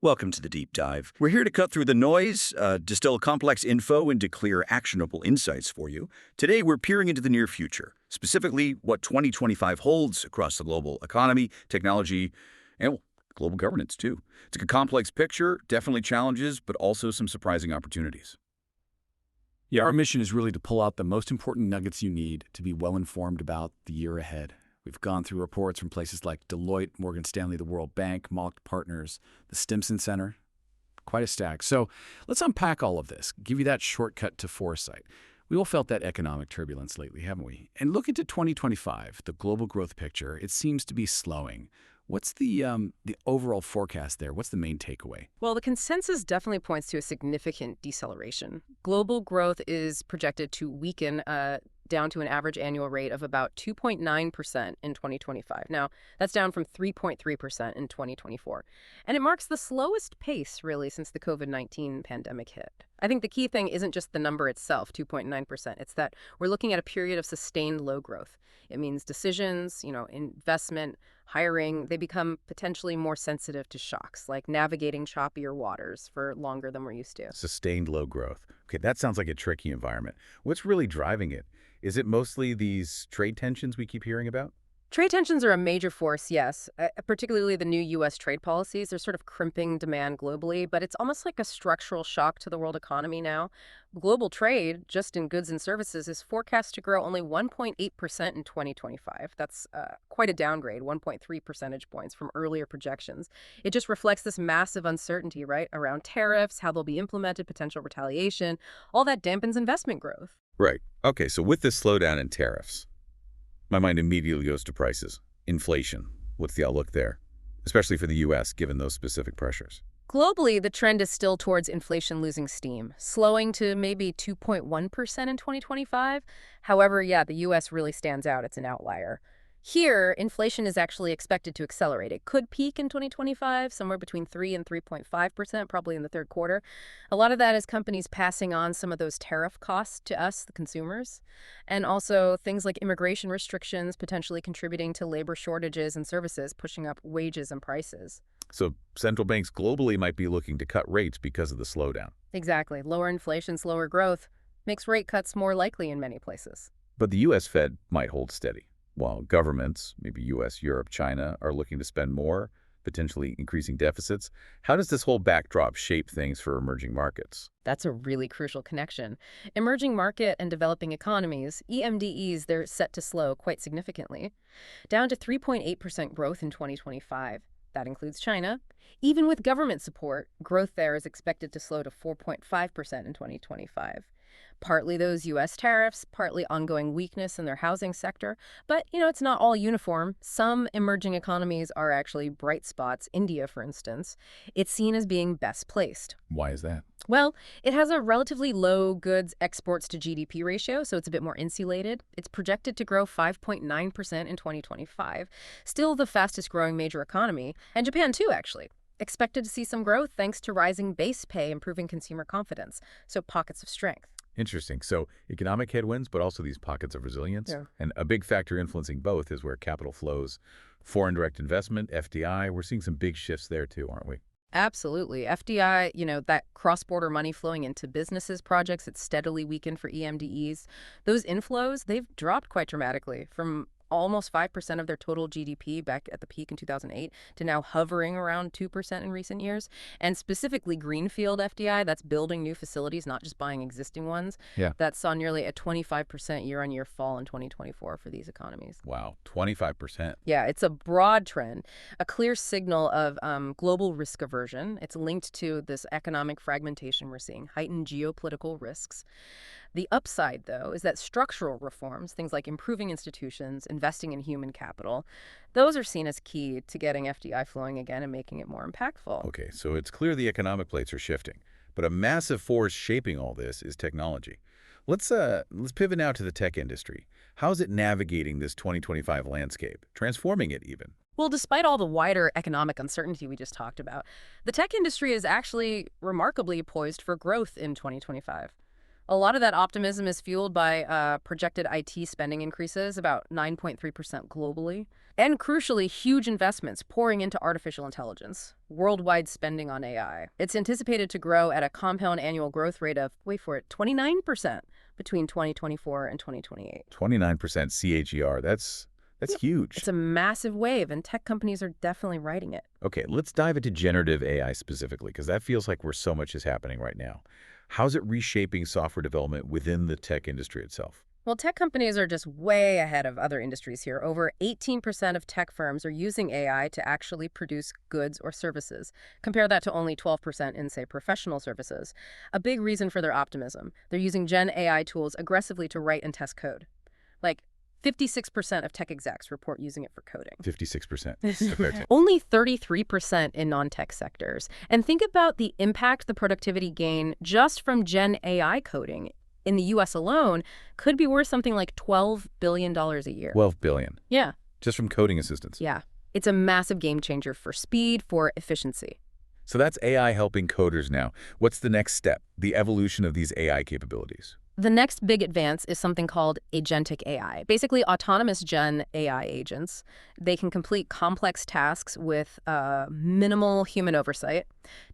Welcome to the Deep Dive. We're here to cut through the noise, distill complex info into clear, actionable insights for you. Today, we're peering into the near future, specifically what 2025 holds across the global economy, technology, and well, global governance, too. It's a complex picture, definitely challenges, but also some surprising opportunities. Yeah, our mission is really to pull out the most important nuggets you need to be well-informed about the year ahead. We've gone through reports from places like Deloitte, Morgan Stanley, the World Bank, Mock Partners, the Stimson Center. Quite a stack. So let's unpack all of this, give you that shortcut to foresight. We all felt that economic turbulence lately, haven't we? And look into 2025, the global growth picture, it seems to be slowing. What's the overall forecast there? What's the main takeaway? Well, the consensus definitely points to a significant deceleration. Global growth is projected to weaken down to an average annual rate of about 2.9% in 2025. Now, that's down from 3.3% in 2024. And it marks the slowest pace, really, since the COVID-19 pandemic hit. I think the key thing isn't just the number itself, 2.9%. It's that we're looking at a period of sustained low growth. It means decisions, investment, hiring, they become potentially more sensitive to shocks, like navigating choppier waters for longer than we're used to. Sustained low growth. Okay, that sounds like a tricky environment. What's really driving it? Is it mostly these trade tensions we keep hearing about? Trade tensions are a major force, yes, particularly the new U.S. trade policies. They're sort of crimping demand globally, but it's almost like a structural shock to the world economy now. Global trade, just in goods and services, is forecast to grow only 1.8% in 2025. That's quite a downgrade, 1.3 percentage points from earlier projections. It just reflects this massive uncertainty, right, around tariffs, how they'll be implemented, potential retaliation. All that dampens investment growth. Right. Okay, so with this slowdown in tariffs, my mind immediately goes to prices. Inflation. What's the outlook there? Especially for the U.S., given those specific pressures. Globally, the trend is still towards inflation losing steam, slowing to maybe 2.1% in 2025. However, yeah, the U.S. really stands out. It's an outlier. Here, inflation is actually expected to accelerate. It could peak in 2025, somewhere between 3 and 3.5%, probably in the third quarter. A lot of that is companies passing on some of those tariff costs to us, the consumers, and also things like immigration restrictions potentially contributing to labor shortages and services, pushing up wages and prices. So central banks globally might be looking to cut rates because of the slowdown. Exactly. Lower inflation, slower growth makes rate cuts more likely in many places. But the U.S. Fed might hold steady, while governments, maybe U.S., Europe, China, are looking to spend more, potentially increasing deficits. How does this whole backdrop shape things for emerging markets? That's a really crucial connection. Emerging market and developing economies, EMDEs, they're set to slow quite significantly, down to 3.8% growth in 2025. That includes China. Even with government support, growth there is expected to slow to 4.5% in 2025. Partly those U.S. tariffs, partly ongoing weakness in their housing sector. But, it's not all uniform. Some emerging economies are actually bright spots. India, for instance, it's seen as being best placed. Why is that? Well, it has a relatively low goods exports to GDP ratio, so it's a bit more insulated. It's projected to grow 5.9% in 2025. Still the fastest growing major economy. And Japan, too, actually. Expected to see some growth thanks to rising base pay, improving consumer confidence. So pockets of strength. Interesting. So economic headwinds, but also these pockets of resilience. Yeah. And a big factor influencing both is where capital flows. Foreign direct investment, FDI, we're seeing some big shifts there too, aren't we? Absolutely. FDI, that cross-border money flowing into businesses projects, it's steadily weakened for EMDEs. Those inflows, they've dropped quite dramatically from almost 5% of their total GDP back at the peak in 2008 to now hovering around 2% in recent years. And specifically greenfield FDI, that's building new facilities, not just buying existing ones. Yeah. That saw nearly a 25% year-on-year fall in 2024 for these economies. Wow, 25%. Yeah, it's a broad trend, a clear signal of global risk aversion. It's linked to this economic fragmentation we're seeing, heightened geopolitical risks. The upside, though, is that structural reforms, things like improving institutions, investing in human capital, those are seen as key to getting FDI flowing again and making it more impactful. Okay, so it's clear the economic plates are shifting, but a massive force shaping all this is technology. Let's pivot now to the tech industry. How is it navigating this 2025 landscape, transforming it even? Well, despite all the wider economic uncertainty we just talked about, the tech industry is actually remarkably poised for growth in 2025. A lot of that optimism is fueled by projected IT spending increases, about 9.3% globally, and crucially, huge investments pouring into artificial intelligence, worldwide spending on AI. It's anticipated to grow at a compound annual growth rate of, wait for it, 29% between 2024 and 2028. 29% CAGR. That's huge. It's a massive wave, and tech companies are definitely riding it. Okay, let's dive into generative AI specifically, because that feels like where so much is happening right now. How's it reshaping software development within the tech industry itself? Well, tech companies are just way ahead of other industries here. Over 18% of tech firms are using AI to actually produce goods or services. Compare that to only 12% in, say, professional services. A big reason for their optimism. They're using Gen AI tools aggressively to write and test code. Like, 56% of tech execs report using it for coding. 56%. Only 33% in non-tech sectors. And think about the impact the productivity gain just from Gen AI coding in the U.S. alone could be worth something like $12 billion a year. 12 billion. Yeah. Just from coding assistance. Yeah. It's a massive game changer for speed, for efficiency. So that's AI helping coders now. What's the next step? The evolution of these AI capabilities. The next big advance is something called agentic AI, basically autonomous Gen AI agents. They can complete complex tasks with minimal human oversight.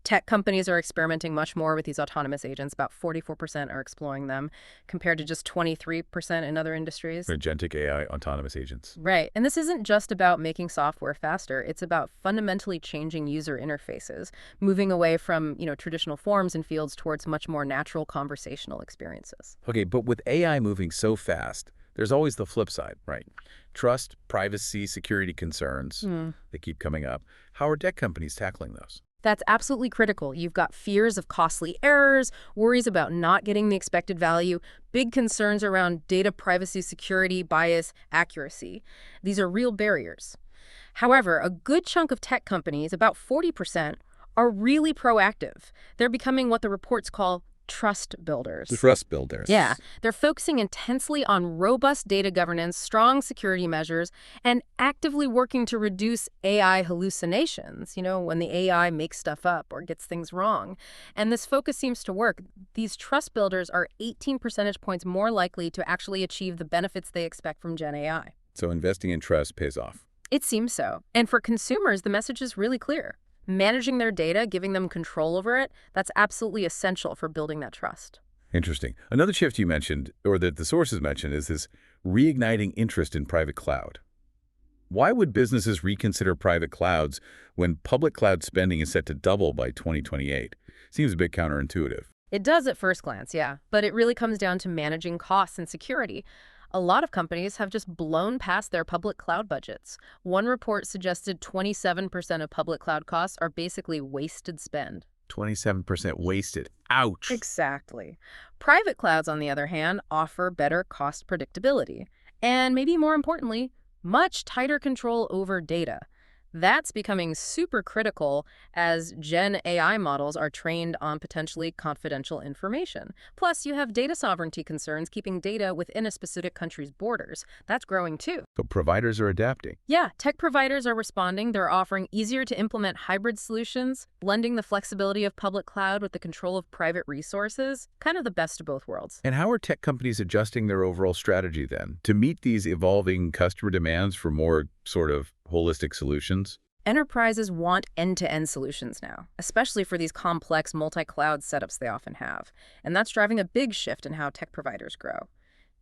Tech companies are experimenting much more with these autonomous agents. About 44% are exploring them, compared to just 23% in other industries. Agentic AI autonomous agents. Right. And this isn't just about making software faster. It's about fundamentally changing user interfaces, moving away from, traditional forms and fields towards much more natural conversational experiences. Okay, but with AI moving so fast, there's always the flip side, right? Trust, privacy, security concerns, they keep coming up. How are tech companies tackling those? That's absolutely critical. You've got fears of costly errors, worries about not getting the expected value, big concerns around data privacy, security, bias, accuracy. These are real barriers. However, a good chunk of tech companies, about 40%, are really proactive. They're becoming what the reports call trust builders. Trust builders. Yeah. They're focusing intensely on robust data governance, strong security measures, and actively working to reduce AI hallucinations, when the AI makes stuff up or gets things wrong. And this focus seems to work. These trust builders are 18 percentage points more likely to actually achieve the benefits they expect from Gen AI. So investing in trust pays off. It seems so. And for consumers, the message is really clear. Managing their data, giving them control over it, that's absolutely essential for building that trust. Interesting. Another shift you mentioned, or that the sources mentioned, is this reigniting interest in private cloud. Why would businesses reconsider private clouds when public cloud spending is set to double by 2028? Seems a bit counterintuitive. It does at first glance, yeah. But it really comes down to managing costs and security. A lot of companies have just blown past their public cloud budgets. One report suggested 27% of public cloud costs are basically wasted spend. 27% wasted. Ouch. Exactly. Private clouds, on the other hand, offer better cost predictability. And maybe more importantly, much tighter control over data. That's becoming super critical as Gen AI models are trained on potentially confidential information. Plus, you have data sovereignty concerns keeping data within a specific country's borders. That's growing too. So providers are adapting. Yeah, tech providers are responding. They're offering easier to implement hybrid solutions, blending the flexibility of public cloud with the control of private resources. Kind of the best of both worlds. And how are tech companies adjusting their overall strategy then to meet these evolving customer demands for more sort of holistic solutions? Enterprises want end-to-end solutions now, especially for these complex multi-cloud setups they often have. And that's driving a big shift in how tech providers grow.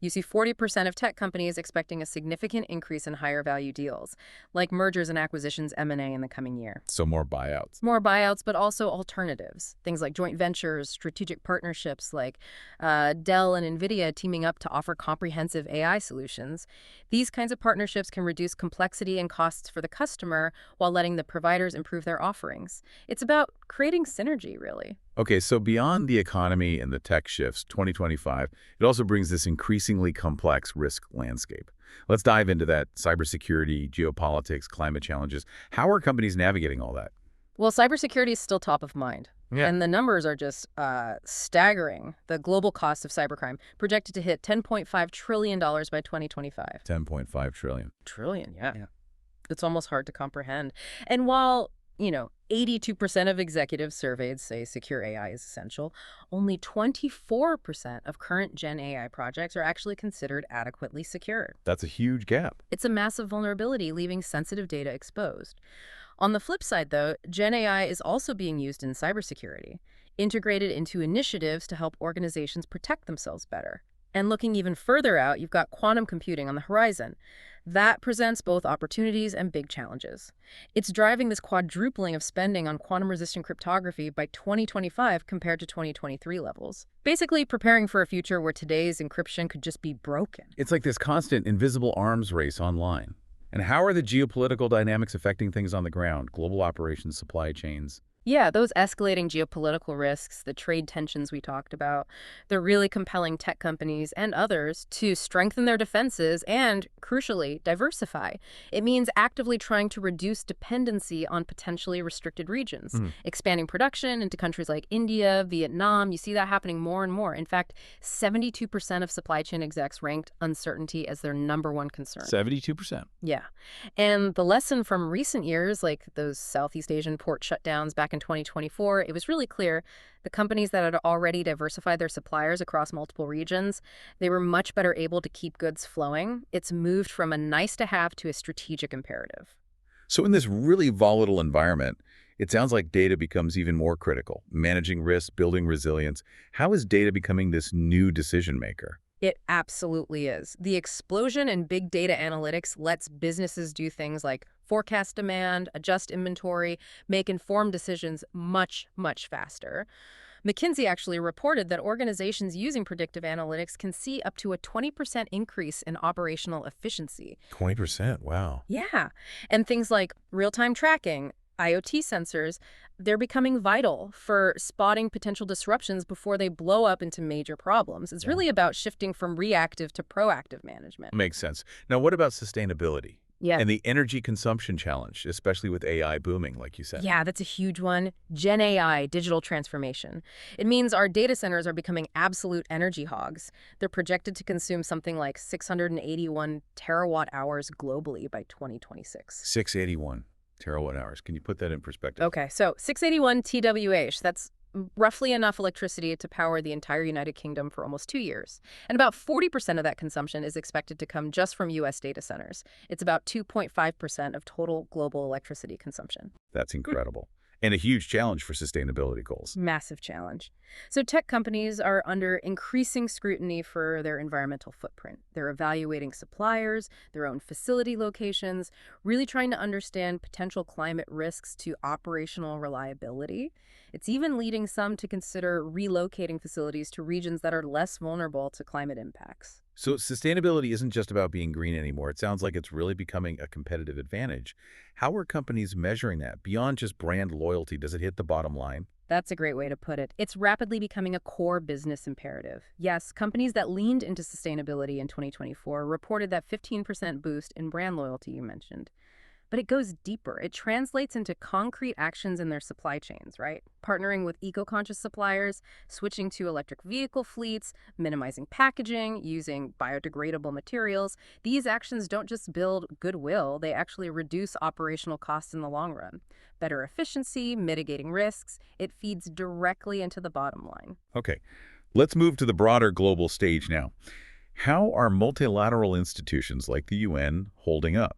You see 40% of tech companies expecting a significant increase in higher value deals, like mergers and acquisitions M&A in the coming year. So more buyouts. More buyouts, but also alternatives. Things like joint ventures, strategic partnerships like Dell and NVIDIA teaming up to offer comprehensive AI solutions. These kinds of partnerships can reduce complexity and costs for the customer while letting the providers improve their offerings. It's about creating synergy, really. Okay, so beyond the economy and the tech shifts, 2025, it also brings this increasingly complex risk landscape. Let's dive into that. Cybersecurity, geopolitics, climate challenges. How are companies navigating all that? Well, cybersecurity is still top of mind. Yeah. And the numbers are just staggering. The global cost of cybercrime projected to hit $10.5 trillion by 2025. 10.5 trillion. Trillion, yeah. It's almost hard to comprehend. And while, 82% of executives surveyed say secure AI is essential. Only 24% of current Gen AI projects are actually considered adequately secure. That's a huge gap. It's a massive vulnerability, leaving sensitive data exposed. On the flip side, though, Gen AI is also being used in cybersecurity, integrated into initiatives to help organizations protect themselves better. And looking even further out, you've got quantum computing on the horizon. That presents both opportunities and big challenges. It's driving this quadrupling of spending on quantum-resistant cryptography by 2025 compared to 2023 levels. Basically preparing for a future where today's encryption could just be broken. It's like this constant invisible arms race online. And how are the geopolitical dynamics affecting things on the ground? Global operations, supply chains? Yeah, those escalating geopolitical risks, the trade tensions we talked about, they're really compelling tech companies and others to strengthen their defenses and, crucially, diversify. It means actively trying to reduce dependency on potentially restricted regions, expanding production into countries like India, Vietnam. You see that happening more and more. In fact, 72% of supply chain execs ranked uncertainty as their #1 concern. 72%. Yeah. And the lesson from recent years, like those Southeast Asian port shutdowns back in 2024, it was really clear the companies that had already diversified their suppliers across multiple regions, they were much better able to keep goods flowing. It's moved from a nice-to-have to a strategic imperative. So in this really volatile environment, it sounds like data becomes even more critical. Managing risk, building resilience. How is data becoming this new decision maker? It absolutely is. The explosion in big data analytics lets businesses do things like forecast demand, adjust inventory, make informed decisions much, much faster. McKinsey actually reported that organizations using predictive analytics can see up to a 20% increase in operational efficiency. 20%, wow. Yeah. And things like real-time tracking, IoT sensors, they're becoming vital for spotting potential disruptions before they blow up into major problems. It's really about shifting from reactive to proactive management. Makes sense. Now, what about sustainability? Yeah. And the energy consumption challenge, especially with AI booming, like you said. Yeah, that's a huge one. Gen AI, digital transformation. It means our data centers are becoming absolute energy hogs. They're projected to consume something like 681 terawatt hours globally by 2026. 681 terawatt hours. Can you put that in perspective? Okay, so 681 TWH, that's roughly enough electricity to power the entire United Kingdom for almost 2 years. And about 40% of that consumption is expected to come just from U.S. data centers. It's about 2.5% of total global electricity consumption. That's incredible. And a huge challenge for sustainability goals. Massive challenge. So tech companies are under increasing scrutiny for their environmental footprint. They're evaluating suppliers, their own facility locations, really trying to understand potential climate risks to operational reliability. It's even leading some to consider relocating facilities to regions that are less vulnerable to climate impacts. So sustainability isn't just about being green anymore. It sounds like it's really becoming a competitive advantage. How are companies measuring that? Beyond just brand loyalty, does it hit the bottom line? That's a great way to put it. It's rapidly becoming a core business imperative. Yes, companies that leaned into sustainability in 2024 reported that 15% boost in brand loyalty you mentioned. But it goes deeper. It translates into concrete actions in their supply chains, right? Partnering with eco-conscious suppliers, switching to electric vehicle fleets, minimizing packaging, using biodegradable materials. These actions don't just build goodwill, they actually reduce operational costs in the long run. Better efficiency, mitigating risks, it feeds directly into the bottom line. Okay, let's move to the broader global stage now. How are multilateral institutions like the UN holding up?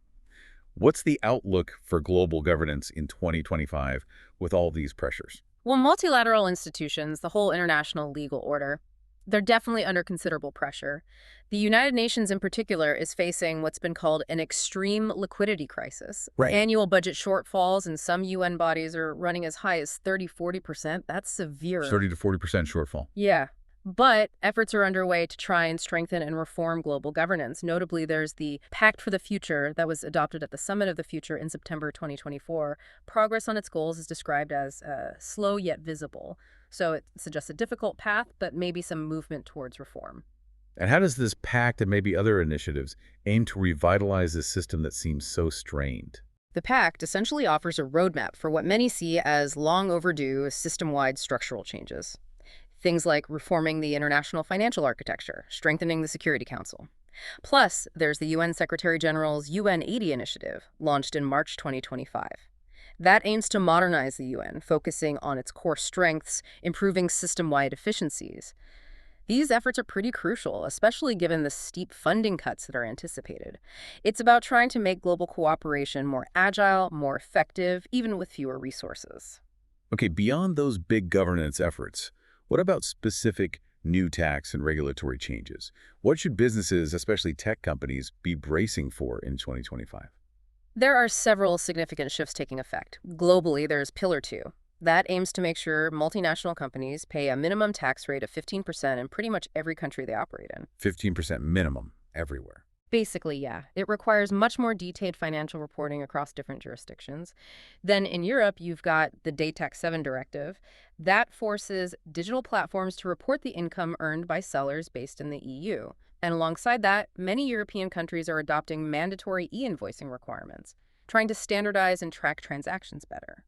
What's the outlook for global governance in 2025 with all these pressures? Well, multilateral institutions, the whole international legal order, they're definitely under considerable pressure. The United Nations in particular is facing what's been called an extreme liquidity crisis. Right. Annual budget shortfalls in some UN bodies are running as high as 30–40%. That's severe. 30 to 40% shortfall. Yeah. But efforts are underway to try and strengthen and reform global governance. Notably, there's the Pact for the Future that was adopted at the Summit of the Future in September 2024. Progress on its goals is described as slow yet visible. So it suggests a difficult path, but maybe some movement towards reform. And how does this pact and maybe other initiatives aim to revitalize this system that seems so strained? The pact essentially offers a roadmap for what many see as long overdue system-wide structural changes. Things like reforming the international financial architecture, strengthening the Security Council. Plus, there's the UN Secretary General's UN80 initiative, launched in March 2025. That aims to modernize the UN, focusing on its core strengths, improving system-wide efficiencies. These efforts are pretty crucial, especially given the steep funding cuts that are anticipated. It's about trying to make global cooperation more agile, more effective, even with fewer resources. Okay, beyond those big governance efforts, what about specific new tax and regulatory changes? What should businesses, especially tech companies, be bracing for in 2025? There are several significant shifts taking effect. Globally, there's Pillar 2. That aims to make sure multinational companies pay a minimum tax rate of 15% in pretty much every country they operate in. 15% minimum everywhere. Basically, yeah. It requires much more detailed financial reporting across different jurisdictions. Then in Europe, you've got the DATAC 7 directive. That forces digital platforms to report the income earned by sellers based in the EU. And alongside that, many European countries are adopting mandatory e-invoicing requirements, trying to standardize and track transactions better.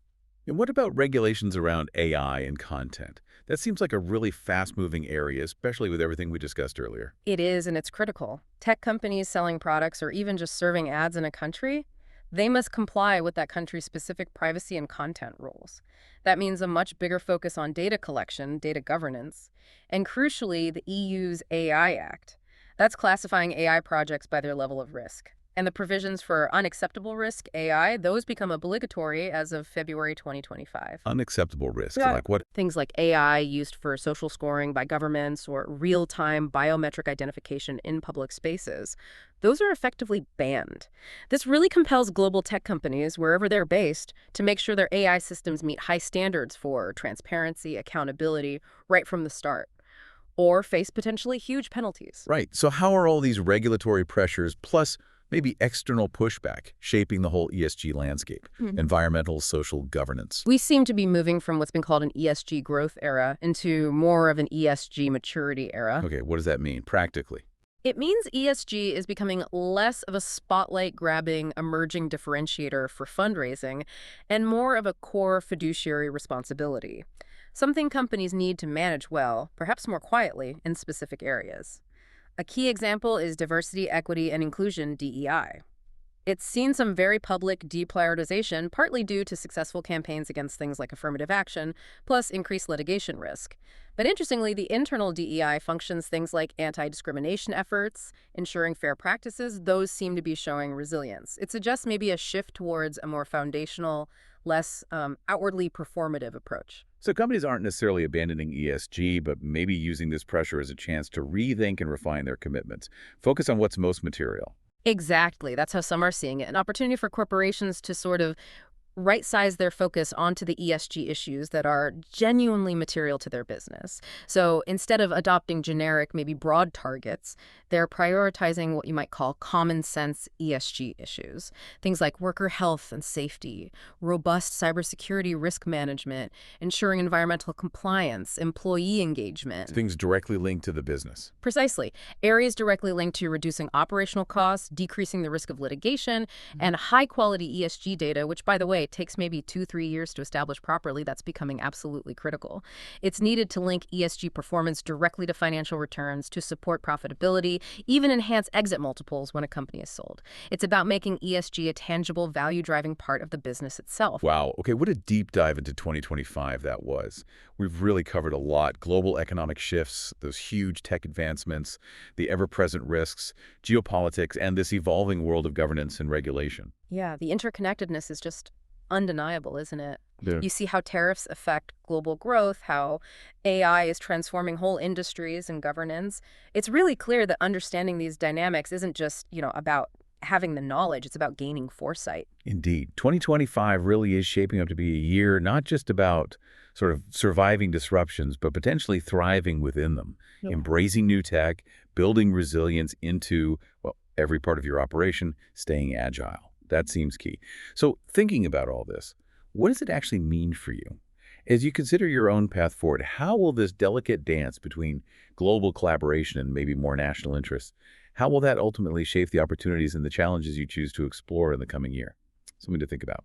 And what about regulations around AI and content? That seems like a really fast-moving area, especially with everything we discussed earlier. It is, and it's critical. Tech companies selling products or even just serving ads in a country, they must comply with that country's specific privacy and content rules. That means a much bigger focus on data collection, data governance, and crucially, the EU's AI Act. That's classifying AI projects by their level of risk. And the provisions for unacceptable risk AI, those become obligatory as of February 2025. Unacceptable risks, Yeah. like what? Things like AI used for social scoring by governments or real-time biometric identification in public spaces, those are effectively banned. This really compels global tech companies, wherever they're based, to make sure their AI systems meet high standards for transparency, accountability, right from the start, or face potentially huge penalties. Right. So how are all these regulatory pressures, plus maybe external pushback, shaping the whole ESG landscape, environmental, social governance? We seem to be moving from what's been called an ESG growth era into more of an ESG maturity era. Okay, what does that mean practically? It means ESG is becoming less of a spotlight-grabbing emerging differentiator for fundraising and more of a core fiduciary responsibility, something companies need to manage well, perhaps more quietly, in specific areas. A key example is diversity, equity, and inclusion, DEI. It's seen some very public deprioritization, partly due to successful campaigns against things like affirmative action, plus increased litigation risk. But interestingly, the internal DEI functions things like anti-discrimination efforts, ensuring fair practices, those seem to be showing resilience. It suggests maybe a shift towards a more foundational, less outwardly performative approach. So companies aren't necessarily abandoning ESG, but maybe using this pressure as a chance to rethink and refine their commitments. Focus on what's most material. Exactly. That's how some are seeing it. An opportunity for corporations to sort of right-size their focus onto the ESG issues that are genuinely material to their business. So instead of adopting generic, maybe broad targets, they're prioritizing what you might call common sense ESG issues. Things like worker health and safety, robust cybersecurity risk management, ensuring environmental compliance, employee engagement. Things directly linked to the business. Precisely. Areas directly linked to reducing operational costs, decreasing the risk of litigation, and high-quality ESG data, which, by the way, takes maybe 2-3 years to establish properly. That's becoming absolutely critical. It's needed to link ESG performance directly to financial returns, to support profitability, even enhance exit multiples when a company is sold. It's about making ESG a tangible, value-driving part of the business itself. Wow. Okay, what a deep dive into 2025 that was. We've really covered a lot. Global economic shifts, those huge tech advancements, the ever-present risks, geopolitics, and this evolving world of governance and regulation. Yeah, the interconnectedness is just undeniable, isn't it? Yeah. You see how tariffs affect global growth, how AI is transforming whole industries and governance. It's really clear that understanding these dynamics isn't just, about having the knowledge, it's about gaining foresight. Indeed. 2025 really is shaping up to be a year not just about sort of surviving disruptions, but potentially thriving within them, embracing new tech, building resilience into, well, every part of your operation, staying agile. That seems key. So thinking about all this, what does it actually mean for you? As you consider your own path forward, how will this delicate dance between global collaboration and maybe more national interests, how will that ultimately shape the opportunities and the challenges you choose to explore in the coming year? Something to think about.